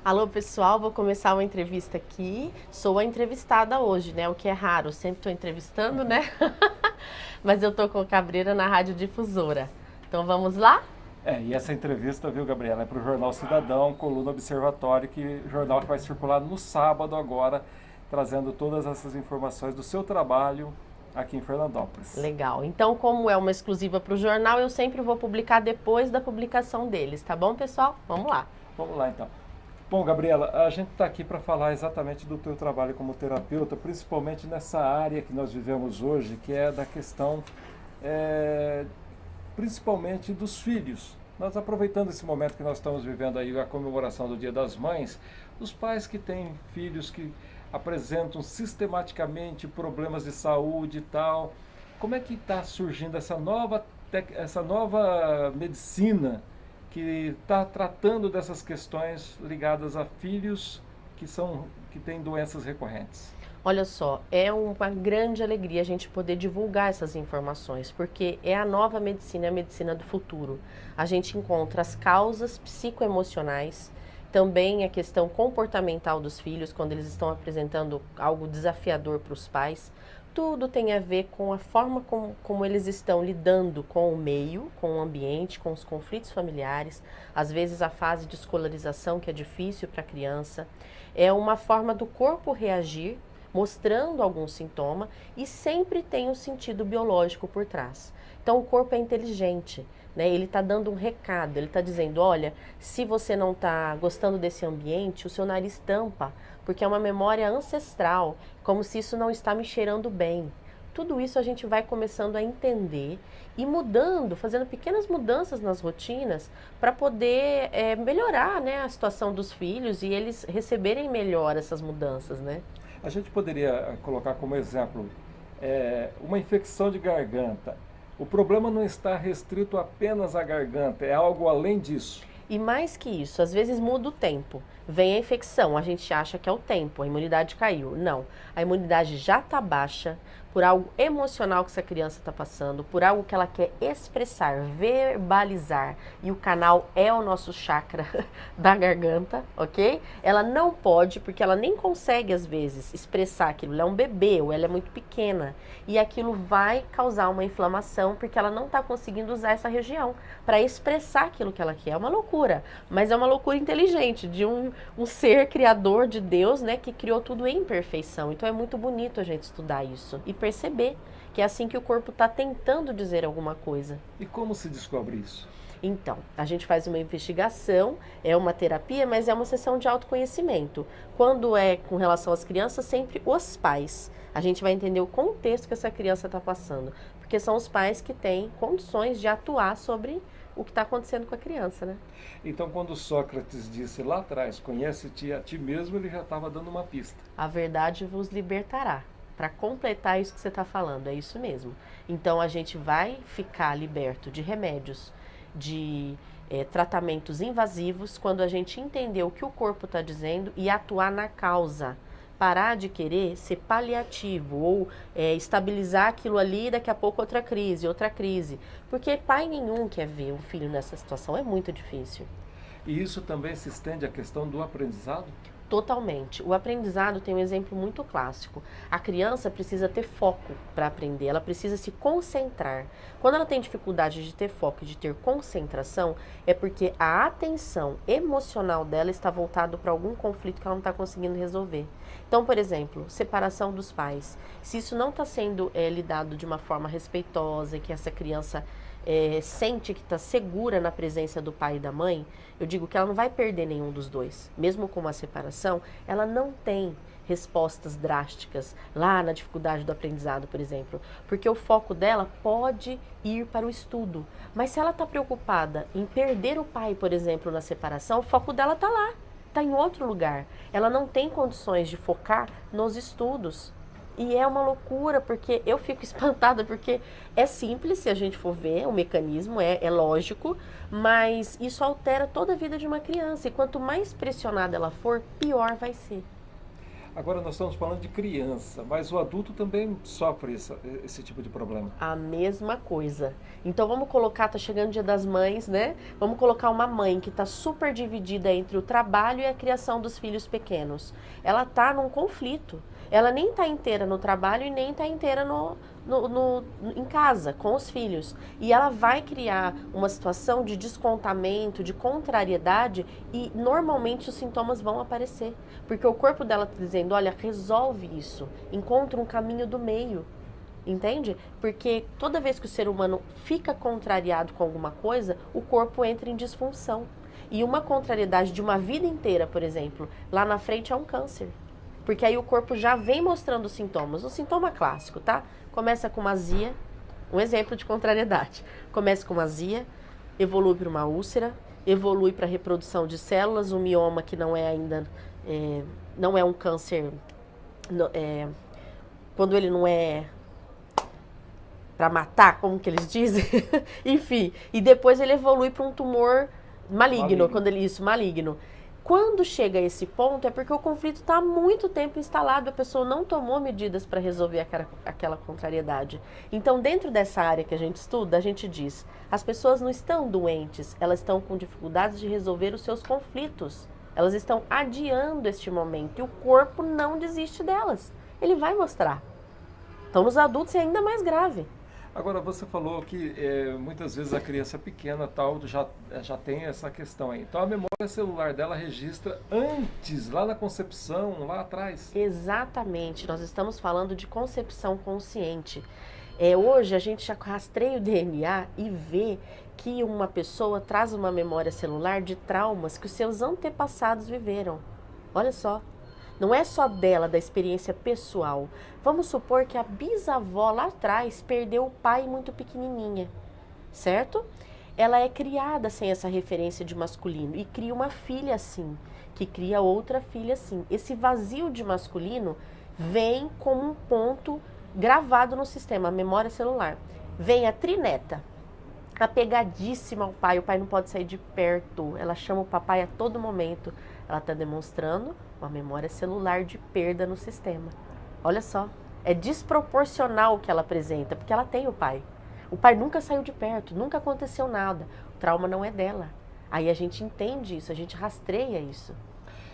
Alô, pessoal, vou começar uma entrevista aqui. Sou a entrevistada hoje, né? O que é raro, sempre estou entrevistando, né? Mas eu tô com o Cabreira na Rádio Difusora. Então vamos lá? E essa entrevista, viu, Gabriela, é para o Jornal Cidadão, coluna Observatório, jornal que vai circular no sábado agora, trazendo todas essas informações do seu trabalho aqui em Fernandópolis. Legal. Então, como é uma exclusiva para o jornal, eu sempre vou publicar depois da publicação deles, tá bom, pessoal? Vamos lá. Vamos lá, então. Bom, Gabriela, a gente está aqui para falar exatamente do teu trabalho como terapeuta, principalmente nessa área que nós vivemos hoje, que é da questão é, principalmente dos filhos. Nós aproveitando esse momento que nós estamos vivendo aí, a comemoração do Dia das Mães, os pais que têm filhos que apresentam sistematicamente problemas de saúde e tal, como é que está surgindo essa nova medicina que está tratando dessas questões ligadas a filhos que têm doenças recorrentes? Olha só, é uma grande alegria a gente poder divulgar essas informações, porque é a nova medicina, é a medicina do futuro. A gente encontra as causas psicoemocionais, também a questão comportamental dos filhos, quando eles estão apresentando algo desafiador para os pais. Tudo tem a ver com a forma como eles estão lidando com o meio, com o ambiente, com os conflitos familiares, às vezes a fase de escolarização que é difícil para a criança. É uma forma do corpo reagir mostrando algum sintoma e sempre tem um sentido biológico por trás. Então o corpo é inteligente, né? Ele está dando um recado, ele está dizendo, olha, se você não está gostando desse ambiente, o seu nariz tampa, porque é uma memória ancestral, como se isso não está me cheirando bem. Tudo isso a gente vai começando a entender e mudando, fazendo pequenas mudanças nas rotinas para poder melhorar, né, a situação dos filhos e eles receberem melhor essas mudanças, né? A gente poderia colocar como exemplo uma infecção de garganta. O problema não está restrito apenas à garganta, é algo além disso. E mais que isso, às vezes muda o tempo. Vem a infecção, a gente acha que é o tempo, a imunidade caiu. Não, a imunidade já está baixa por algo emocional que essa criança está passando, por algo que ela quer expressar, verbalizar. E o canal é o nosso chakra da garganta, ok? Ela não pode, porque ela nem consegue às vezes expressar aquilo. Ela é um bebê ou ela é muito pequena. E aquilo vai causar uma inflamação, porque ela não está conseguindo usar essa região para expressar aquilo que ela quer. É uma loucura, mas é uma loucura inteligente de um ser criador de Deus, né, que criou tudo em perfeição. Então é muito bonito a gente estudar isso e perceber que é assim que o corpo está tentando dizer alguma coisa. E como se descobre isso? Então, a gente faz uma investigação, é uma terapia, mas é uma sessão de autoconhecimento. Quando é com relação às crianças, sempre os pais. A gente vai entender o contexto que essa criança está passando, porque são os pais que têm condições de atuar sobre o que está acontecendo com a criança, né? Então, quando Sócrates disse lá atrás, conhece-te a ti mesmo, ele já estava dando uma pista. A verdade vos libertará. Para completar isso que você está falando, é isso mesmo. Então a gente vai ficar liberto de remédios, de tratamentos invasivos, quando a gente entender o que o corpo está dizendo e atuar na causa. Parar de querer ser paliativo ou estabilizar aquilo ali e daqui a pouco outra crise, outra crise. Porque pai nenhum quer ver o filho nessa situação, é muito difícil. E isso também se estende à questão do aprendizado? Totalmente. O aprendizado tem um exemplo muito clássico. A criança precisa ter foco para aprender, ela precisa se concentrar. Quando ela tem dificuldade de ter foco e de ter concentração, é porque a atenção emocional dela está voltada para algum conflito que ela não está conseguindo resolver. Então, por exemplo, separação dos pais. Se isso não está sendo lidado de uma forma respeitosa, que essa criança sente que está segura na presença do pai e da mãe, eu digo que ela não vai perder nenhum dos dois. Mesmo com uma separação, ela não tem respostas drásticas lá na dificuldade do aprendizado, por exemplo, porque o foco dela pode ir para o estudo. Mas se ela está preocupada em perder o pai, por exemplo, na separação, o foco dela está lá, está em outro lugar. Ela não tem condições de focar nos estudos. E é uma loucura, porque eu fico espantada, porque é simples se a gente for ver, o mecanismo é lógico, mas isso altera toda a vida de uma criança. E quanto mais pressionada ela for, pior vai ser. Agora nós estamos falando de criança, mas o adulto também sofre esse tipo de problema. A mesma coisa. Então vamos colocar, tá chegando o Dia das Mães, né? Vamos colocar uma mãe que tá super dividida entre o trabalho e a criação dos filhos pequenos. Ela tá num conflito. Ela nem tá inteira no trabalho e nem tá inteira em casa, com os filhos. E ela vai criar uma situação de descontamento, de contrariedade e normalmente os sintomas vão aparecer. Porque o corpo dela tá dizendo, olha, resolve isso, encontra um caminho do meio. Entende? Porque toda vez que o ser humano fica contrariado com alguma coisa, o corpo entra em disfunção. E uma contrariedade de uma vida inteira, por exemplo, lá na frente é um câncer. Porque aí o corpo já vem mostrando os sintomas. O sintoma clássico, tá? Começa com uma azia, um exemplo de contrariedade. Começa com uma azia, evolui para uma úlcera, evolui para reprodução de células, um mioma que não é ainda, não é um câncer, quando ele não é para matar, como que eles dizem? Enfim, e depois ele evolui para um tumor maligno, maligno. Quando chega a esse ponto é porque o conflito está há muito tempo instalado, a pessoa não tomou medidas para resolver aquela contrariedade. Então, dentro dessa área que a gente estuda, a gente diz, as pessoas não estão doentes, elas estão com dificuldades de resolver os seus conflitos. Elas estão adiando este momento e o corpo não desiste delas. Ele vai mostrar. Então, nos adultos é ainda mais grave. Agora, você falou que muitas vezes a criança pequena tal já tem essa questão aí. Então, a memória celular dela registra antes, lá na concepção, lá atrás. Exatamente. Nós estamos falando de concepção consciente. Hoje, a gente já rastreia o DNA e vê que uma pessoa traz uma memória celular de traumas que os seus antepassados viveram. Olha só. Não é só dela, da experiência pessoal. Vamos supor que a bisavó lá atrás perdeu o pai muito pequenininha, certo? Ela é criada sem essa referência de masculino e cria uma filha assim, que cria outra filha assim. Esse vazio de masculino vem como um ponto gravado no sistema, a memória celular. Vem a trineta, apegadíssima ao pai, o pai não pode sair de perto, ela chama o papai a todo momento. Ela está demonstrando uma memória celular de perda no sistema. Olha só, é desproporcional o que ela apresenta, porque ela tem o pai. O pai nunca saiu de perto, nunca aconteceu nada. O trauma não é dela. Aí a gente entende isso, a gente rastreia isso.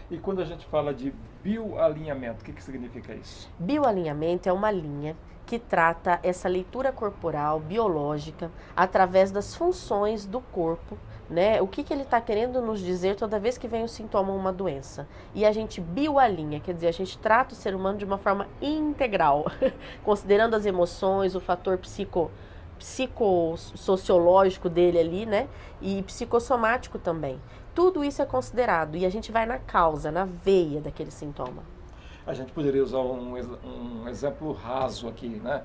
E quando a gente fala de bioalinhamento, o que significa isso? Bioalinhamento é uma linha que trata essa leitura corporal, biológica, através das funções do corpo, né? O que ele está querendo nos dizer toda vez que vem um sintoma ou uma doença. E a gente bioalinha, quer dizer, a gente trata o ser humano de uma forma integral, considerando as emoções, o fator psicossociológico dele ali, né? E psicossomático também. Tudo isso é considerado e a gente vai na causa, na veia daquele sintoma. A gente poderia usar um exemplo raso aqui, né?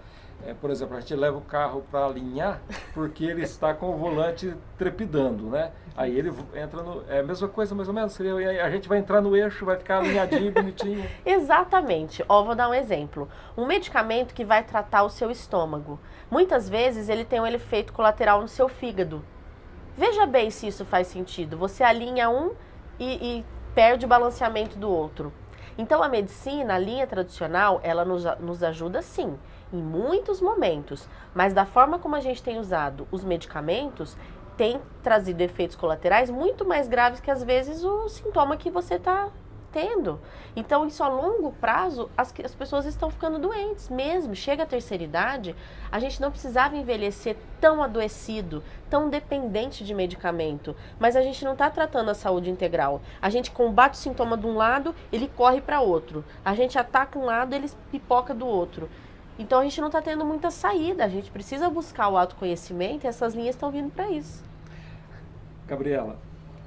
Por exemplo, a gente leva o carro para alinhar porque ele está com o volante trepidando, né? Aí ele entra no... É a mesma coisa, mais ou menos. A gente vai entrar no eixo, vai ficar alinhadinho, bonitinho. Exatamente. Vou dar um exemplo. Um medicamento que vai tratar o seu estômago. Muitas vezes ele tem um efeito colateral no seu fígado. Veja bem se isso faz sentido. Você alinha um e perde o balanceamento do outro. Então a medicina, a linha tradicional, ela nos ajuda sim, em muitos momentos. Mas da forma como a gente tem usado os medicamentos, tem trazido efeitos colaterais muito mais graves que às vezes o sintoma que você está tendo. Então isso a longo prazo, as pessoas estão ficando doentes mesmo. Chega a terceira idade, a gente não precisava envelhecer tão adoecido, tão dependente de medicamento, mas a gente não está tratando a saúde integral. A gente combate o sintoma de um lado, ele corre para outro. A gente ataca um lado, ele pipoca do outro. Então a gente não está tendo muita saída, a gente precisa buscar o autoconhecimento e essas linhas estão vindo para isso. Gabriela,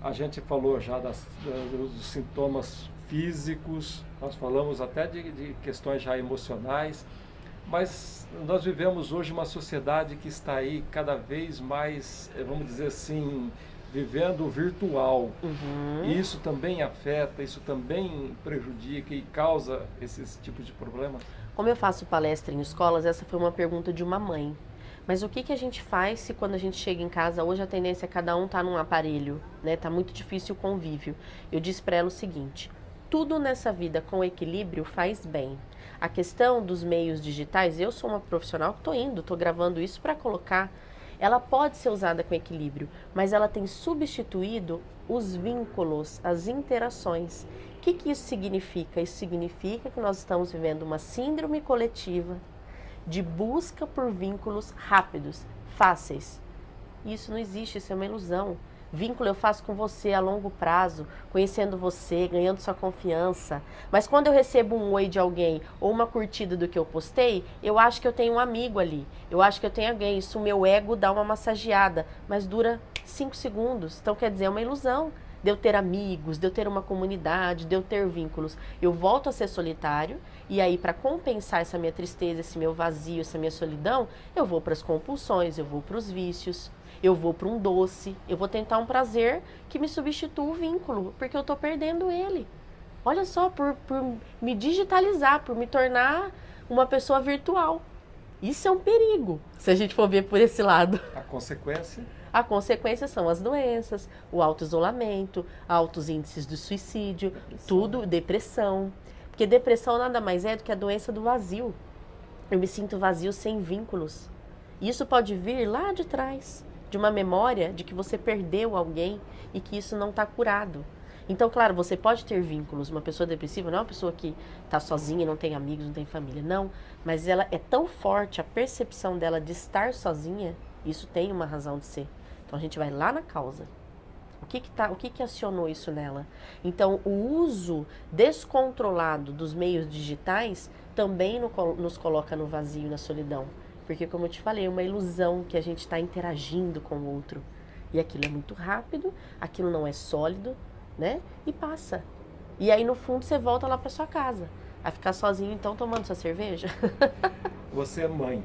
a gente falou já dos sintomas físicos, nós falamos até de questões já emocionais, mas nós vivemos hoje uma sociedade que está aí cada vez mais, vamos dizer assim, vivendo o virtual. E isso também afeta, isso também prejudica e causa esses tipos de problemas? Como eu faço palestra em escolas, essa foi uma pergunta de uma mãe. Mas o que a gente faz se quando a gente chega em casa, hoje a tendência é cada um estar num aparelho, né? Tá muito difícil o convívio. Eu disse para ela o seguinte, Tudo nessa vida com equilíbrio faz bem. A questão dos meios digitais, eu sou uma profissional que estou gravando isso para colocar, ela pode ser usada com equilíbrio, mas ela tem substituído os vínculos, as interações. O que isso significa? Isso significa que nós estamos vivendo uma síndrome coletiva de busca por vínculos rápidos, fáceis. Isso não existe, isso é uma ilusão. Vínculo eu faço com você a longo prazo, conhecendo você, ganhando sua confiança. Mas quando eu recebo um oi de alguém ou uma curtida do que eu postei, eu acho que eu tenho um amigo ali. Eu acho que eu tenho alguém. Isso, o meu ego dá uma massageada, mas dura 5 segundos. Então, quer dizer, é uma ilusão de eu ter amigos, de eu ter uma comunidade, de eu ter vínculos. Eu volto a ser solitário e aí, para compensar essa minha tristeza, esse meu vazio, essa minha solidão, eu vou para as compulsões, eu vou para os vícios. Eu vou para um doce, eu vou tentar um prazer que me substitua o vínculo, porque eu estou perdendo ele. Olha só, por me digitalizar, por me tornar uma pessoa virtual. Isso é um perigo, se a gente for ver por esse lado. A consequência? A consequência são as doenças, o auto-isolamento, altos índices de suicídio, depressão. Porque depressão nada mais é do que a doença do vazio. Eu me sinto vazio sem vínculos. Isso pode vir lá de trás, de uma memória de que você perdeu alguém e que isso não está curado. Então, claro, você pode ter vínculos. Uma pessoa depressiva não é uma pessoa que está sozinha, não tem amigos, não tem família. Não, mas ela é tão forte, a percepção dela de estar sozinha, isso tem uma razão de ser. Então, a gente vai lá na causa. O que acionou isso nela? Então, o uso descontrolado dos meios digitais também nos coloca no vazio, na solidão. Porque, como eu te falei, é uma ilusão que a gente está interagindo com o outro. E aquilo é muito rápido, aquilo não é sólido, né? E passa. E aí, no fundo, você volta lá para sua casa. A ficar sozinho, então, tomando sua cerveja. Você é mãe.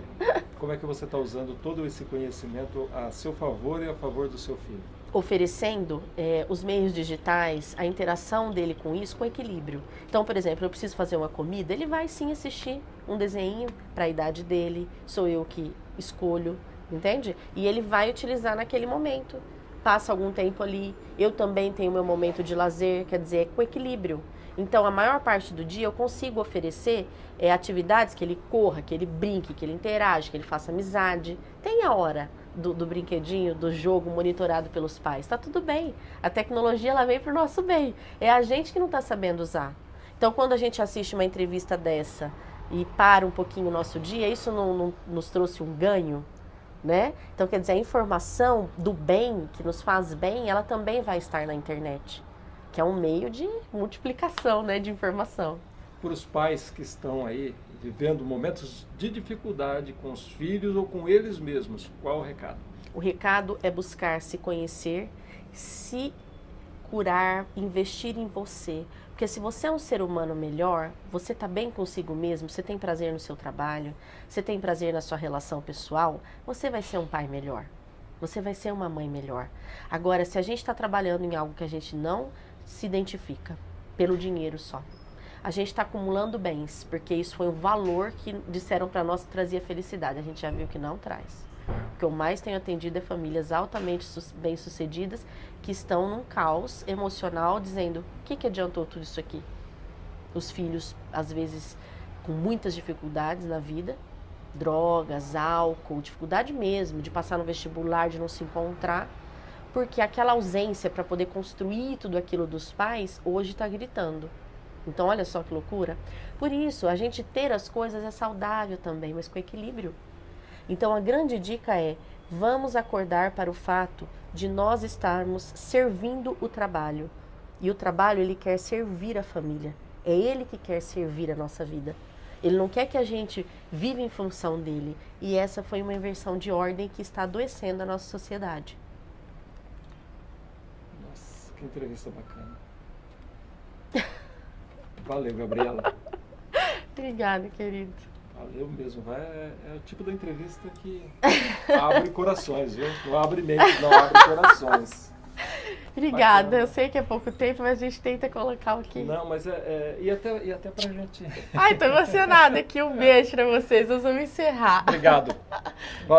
Como é que você está usando todo esse conhecimento a seu favor e a favor do seu filho? Oferecendo os meios digitais, a interação dele com isso, com equilíbrio. Então, por exemplo, eu preciso fazer uma comida, ele vai sim assistir um desenho para a idade dele, sou eu que escolho, entende? E ele vai utilizar naquele momento. Passa algum tempo ali, eu também tenho meu momento de lazer, quer dizer, com equilíbrio. Então, a maior parte do dia eu consigo oferecer atividades que ele corra, que ele brinque, que ele interage, que ele faça amizade. Tem a hora do brinquedinho, do jogo monitorado pelos pais. Tá tudo bem. A tecnologia ela veio para o nosso bem. É a gente que não está sabendo usar. Então, quando a gente assiste uma entrevista dessa e para um pouquinho o nosso dia, isso não nos trouxe um ganho, né? Então, quer dizer, a informação do bem, que nos faz bem, ela também vai estar na internet, que é um meio de multiplicação, né, de informação. Para os pais que estão aí vivendo momentos de dificuldade com os filhos ou com eles mesmos, qual o recado? O recado é buscar se conhecer, se curar, investir em você. Porque se você é um ser humano melhor, você está bem consigo mesmo, você tem prazer no seu trabalho, você tem prazer na sua relação pessoal, você vai ser um pai melhor. Você vai ser uma mãe melhor. Agora, se a gente está trabalhando em algo que a gente não se identifica, pelo dinheiro só, a gente está acumulando bens, porque isso foi um valor que disseram para nós que trazia felicidade. A gente já viu que não traz. O que eu mais tenho atendido é famílias altamente bem-sucedidas que estão num caos emocional, dizendo, o que adiantou tudo isso aqui? Os filhos, às vezes, com muitas dificuldades na vida, drogas, álcool, dificuldade mesmo de passar no vestibular, de não se encontrar, porque aquela ausência para poder construir tudo aquilo dos pais, hoje está gritando. Então, olha só que loucura. Por isso, a gente ter as coisas é saudável também, mas com equilíbrio. Então, a grande dica é, vamos acordar para o fato de nós estarmos servindo o trabalho. E o trabalho, ele quer servir a família. É ele que quer servir a nossa vida. Ele não quer que a gente viva em função dele. E essa foi uma inversão de ordem que está adoecendo a nossa sociedade. Nossa, que entrevista bacana. Valeu, Gabriela. Obrigada, querido. Valeu mesmo. É o tipo da entrevista que abre corações, viu? Não abre mentes, não abre corações. Obrigada. Bacana. Eu sei que é pouco tempo, mas a gente tenta colocar o que... Não, mas e até pra gente... Ai, tô emocionada aqui. Um beijo pra vocês. Nós vamos encerrar. Obrigado. Valeu.